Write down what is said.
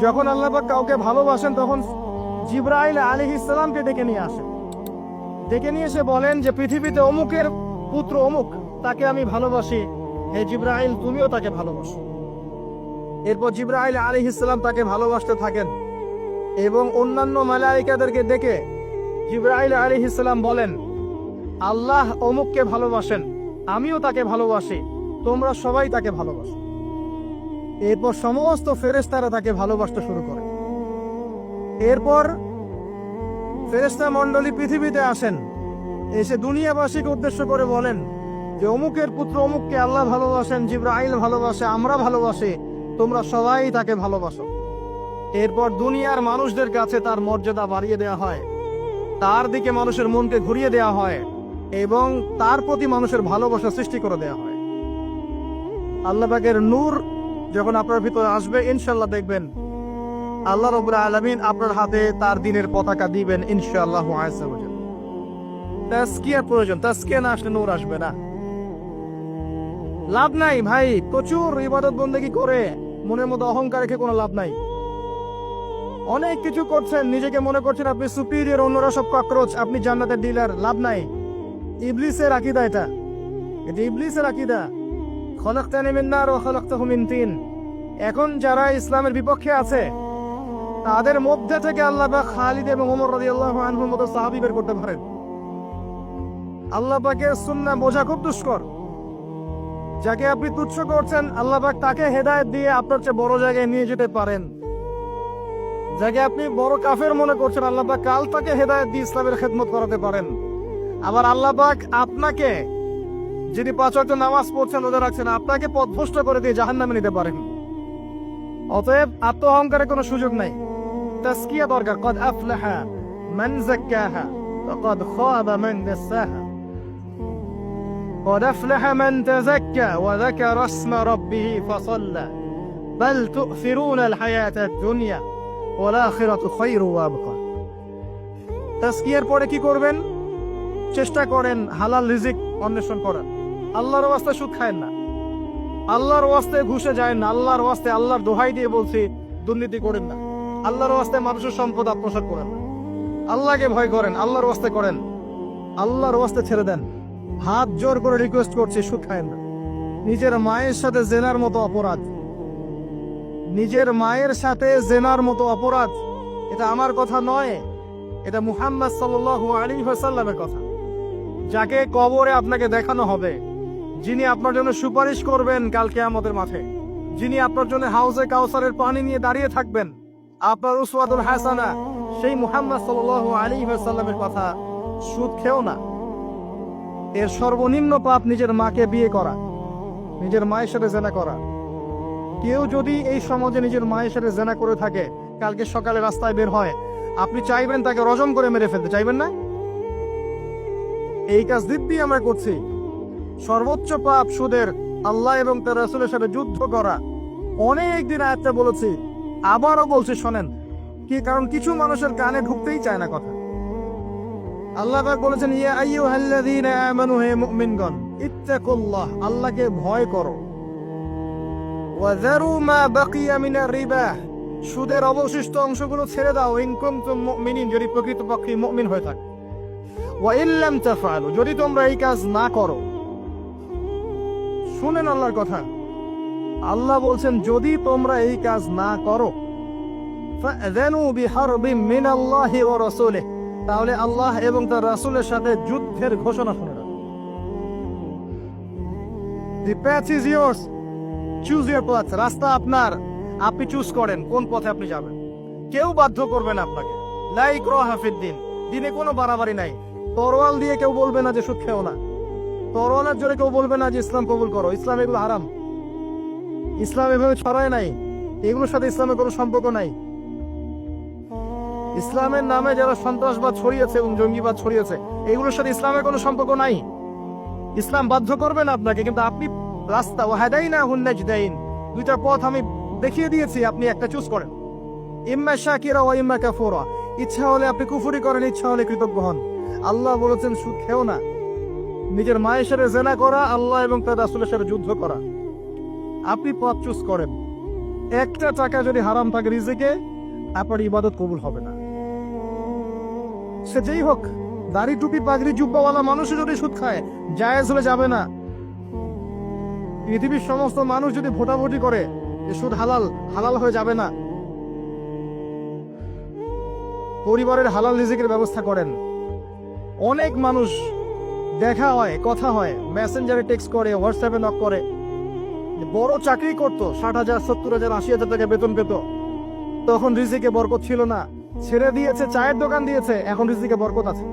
যখন আল্লাহ পাক কাউকে ভালোবাসেন তখন জিবরাইল আলাইহিস সালামকে ডেকে নিয়ে আসেন, ডেকে নিয়ে এসে বলেন যে পৃথিবীতে অমুকের পুত্র অমুক, তাকে আমি ভালোবাসি, হে জিবরাইল তুমিও তাকে ভালোবাসো। এরপর জিবরাইল আলাইহিস সালাম তাকে ভালোবাসতে থাকেন এবং অন্যান্য মালায়েকাদেরকে ডেকে জিবরাইল আলাইহিস সালাম বলেন, আল্লাহ অমুককে ভালোবাসেন, আমিও তাকে ভালোবাসি, তোমরা সবাই তাকে ভালোবাসো। এরপর সমস্ত ফেরেশতারা তাকে ভালোবাসতে শুরু করে। এরপর ফেরেশতা মণ্ডলী পৃথিবীতে আসেন, এসে দুনিয়াবাসীকে উদ্দেশ্য করে বলেন যে অমুকের পুত্র অমুককে আল্লাহ ভালোবাসেন, জিবরাইল ভালোবাসে, আমরা ভালোবাসি, তোমরা সবাই তাকে ভালোবাসো। এরপর দুনিয়ার মানুষদের কাছে তার মর্যাদা বাড়িয়ে দেওয়া হয়, তার দিকে মানুষের মনকে ঘুরিয়ে দেওয়া হয় এবং তার প্রতি মানুষের ভালোবাসা সৃষ্টি করে দেওয়া হয়। আল্লাহ পাকের নূর যখন আপনার ভিতরে আসবে, ইনশাআল্লাহ দেখবেন আল্লাহ রাব্বুল আলামিন আপনার হাতে তার দ্বীনের পতাকা দিবেন ইনশাআল্লাহ আযজা ওয়া জাল্লা। তাজকিয়ার প্রয়োজন, তাজকিয়া না আসলে নূর আসবে না। লাভ নাই ভাই, প্রচুর ইবাদত বন্দেগী করে মনের মধ্যে অহংকার রেখে কোনো লাভ নাই। অনেক কিছু করছেন, নিজেকে মনে করছেন আপনি সুপিরিয়র, অন্যরা সব ককরোচ, আপনি জান্নাতের ডিলার, লাভ নাই। ইবলিসের আকীদা এটা ইবলিসের আকীদা। খলাকতানি মিন নার ওয়া খলাকতাহু মিন তিন। এখন যারা ইসলামের বিপক্ষে আছে তাদের মধ্যে থেকে আল্লাহ পাক খালিদ এবং ওমর রাদিয়াল্লাহু আনহুর মতো সাহাবী বের করতে পারেন। আল্লাহ পাকের সুন্নাহ বোঝা খুব দুষ্কর। যাকে আপনি তুচ্ছ করছেন আল্লাহ পাক তাকে হেদায়েত দিয়ে আপনার চেয়ে বড় জায়গায় নিয়ে যেতে পারেন। যাকে আপনি বড় কাফের মনে করছেন আল্লাহ পাক কাল তাকে হেদায়েত দিয়ে ইসলামের খেদমত করাতে পারেন। আবার আল্লাহ পাক আপনাকে, যিনি 5 ওয়াক্ত নামাজ পড়ছেন, রোজা রাখছেন, আপনাকে পথভ্রষ্ট করে দিয়ে জাহান্নামে নিতে পারেন। অতএব আত্ম অহংকারের কোনো সুযোগ নাই। তাজকিয়া দরকার। কদ আফলাহা মান যাক্কাহা ওয়া কদ খাবা মান দাসাহা। قد أفلح من تزكى وذكر اسم ربه فصلى بل تؤثرون الحياة الدنيا والآخرة خير وأبقى। তাজকিয়ার পরে কি করবেন? চেষ্টা করেন হালাল রিজিক অন্বেষণ করার। আল্লাহর ওয়াস্তে সুদ খায়েন না, আল্লাহর ওয়াস্তে ঘুষে যায় না, আল্লাহর ওয়াস্তে আল্লাহর দোহাই দিয়ে বলছি দুর্নীতি করেন না, আল্লাহর ওয়াস্তে মানুষের সম্পদ আত্মসাৎ করেন না। আল্লাহকে ভয় করেন, আল্লাহর ওয়াস্তে করেন, আল্লাহর ওয়াস্তে ছেড়ে দেন। হাত জোর করে রিকোয়েস্ট করছি, সুদ খায়েন না। নিজের মায়ের সাথে জেনার মতো অপরাধ, নিজের মায়ের সাথে জেনার মতো অপরাধ। এটা আমার কথা নয়, এটা মুহাম্মদ সাল্লাল্লাহু আলাইহি ওয়াসাল্লামের কথা। যাকে কবরে আপনাকে দেখানো হবে, যিনি আপনার জন্য সুপারিশ করবেন কাল কিয়ামতের মাঠে, যিনি আপনার জন্য হাউজে কাউসারের পানি নিয়ে দাঁড়িয়ে থাকবেন, আপনার উসওয়াতুল হাসানা, সেই মুহাম্মদ সাল্লাল্লাহু আলাইহি ওয়াসাল্লামের কথা। সুদ খেও না। এর সর্বনিম্ন পাপ নিজের মাকে বিয়ে করা, নিজের মায়ের সাথে জেনা করা। কেউ যদি এই সমাজে নিজের মায়ের সাথে জেনা করে থাকে, কালকে সকালে রাস্তায় বের হয়, আপনি চাইবেন তাকে রজম করে মেরে ফেলতে, চাইবেন না? এই কাজ দিব্যি আমরা করছি। সর্বোচ্চ পাপ সুদের, আল্লাহ এবং তার রাসূলের সাথে যুদ্ধ করা। অনেক দিন আয়াতটা বলেছি, আবারও বলছি, শোনেন কি, কারণ কিছু মানুষের কানে ঢুকতেই চায় না কথা। আল্লাহ পাক বলেছেন, ইয়া আইয়ুহাল্লাযীনা আমানু, হে মুমিনগণ, ইত্তাকুল্লাহ, আল্লাহকে ভয় করো। ওয়া যারু মা বাকিয়া মিনার রিবা, সুদের অবশিষ্ট অংশগুলো ছেড়ে দাও। ইন কুনতুম মুমিনিন, যদি প্রকৃতপক্ষে মুমিন হয়ে থাকে। ওয়া ইন লাম তাফআলু, যদি তোমরা এই কাজ না করো। শুনেন আল্লাহর কথা, আল্লাহ বলছেন যদি তোমরা এই কাজ না করো, ফাযানু বিহারবিম মিনাল্লাহি ওয়া রাসূলিহি, তাহলে আল্লাহ এবং তার রাসূলের সাথে যুদ্ধের ঘোষণা শুনে রাখো। The path is yours, choose your path. রাস্তা আপনার, আপনি চুজ করেন কোন পথে আপনি যাবেন। কেউ বাধ্য করবে না আপনাকে। লা ইকরাহা ফিদ্দিন, দিনে কোনো বাড়াবাড়ি নাই। তরোয়াল দিয়ে কেউ বলবে না যে সুদ খেও না, তরোয়ালের জোরে কেউ বলবে না যে ইসলাম কবুল করো। ইসলাম এগুলো হারাম, ইসলাম এভাবে ছড়ায় নাই, এগুলোর সাথে ইসলামের কোনো সম্পর্ক নাই। ইসলামের নামে যারা সন্ত্রাসবাদ ছড়িয়েছে এবং জঙ্গিবাদ ছড়িয়েছে, এগুলোর সাথে ইসলামের কোনো সম্পর্ক নাই। ইসলাম বাধ্য করবে না আপনাকে, কিন্তু আপনি রাস্তা, ওয়া হাদাইনাহুন নাজদাইন, দুইটা পথ আমি দেখিয়ে দিয়েছি, আপনি একটা চুজ করেন। ইম্মা শাকিরা ওয়া ইম্মা কাফুরা, ইচ্ছা হলে আপনি কুফরি করেন, ইচ্ছা হলে কৃতজ্ঞ হন। আল্লাহ বলেছেন সুদ খেও না। নিজের মায়ের সাথে জেনা করা, আল্লাহ এবং তার রাসূলের সাথে যুদ্ধ করা, আপনি পথ চুজ করেন। একটা টাকা যদি হারাম থাকে রিজিকে, আপনার ইবাদত কবুল হবে না। সে যেই হোক, দাড়ি টুপি পাগড়ি জুব্বাওয়ালা মানুষও যদি সুদ খায়, জায়েজ হলে যাবে না। পৃথিবীর সমস্ত মানুষ যদি ভোটাভুটি করে যে সুদ হালাল, হালাল হয়ে যাবে না। পরিবারের হালাল রিজিকের ব্যবস্থা করেন। অনেক মানুষ দেখা হয়, কথা হয়, মেসেঞ্জারে টেক্সট করে, হোয়াটসঅ্যাপে নক করে, বড় চাকরি করতো, 60,000 70,000 80,000 টাকা বেতন পেত, তখন রিজিকে বরকত ছিল না, ছেড়ে দিয়েছে, চায়ের দোকান দিয়েছে, এখন রিজিকে বরকত আছে।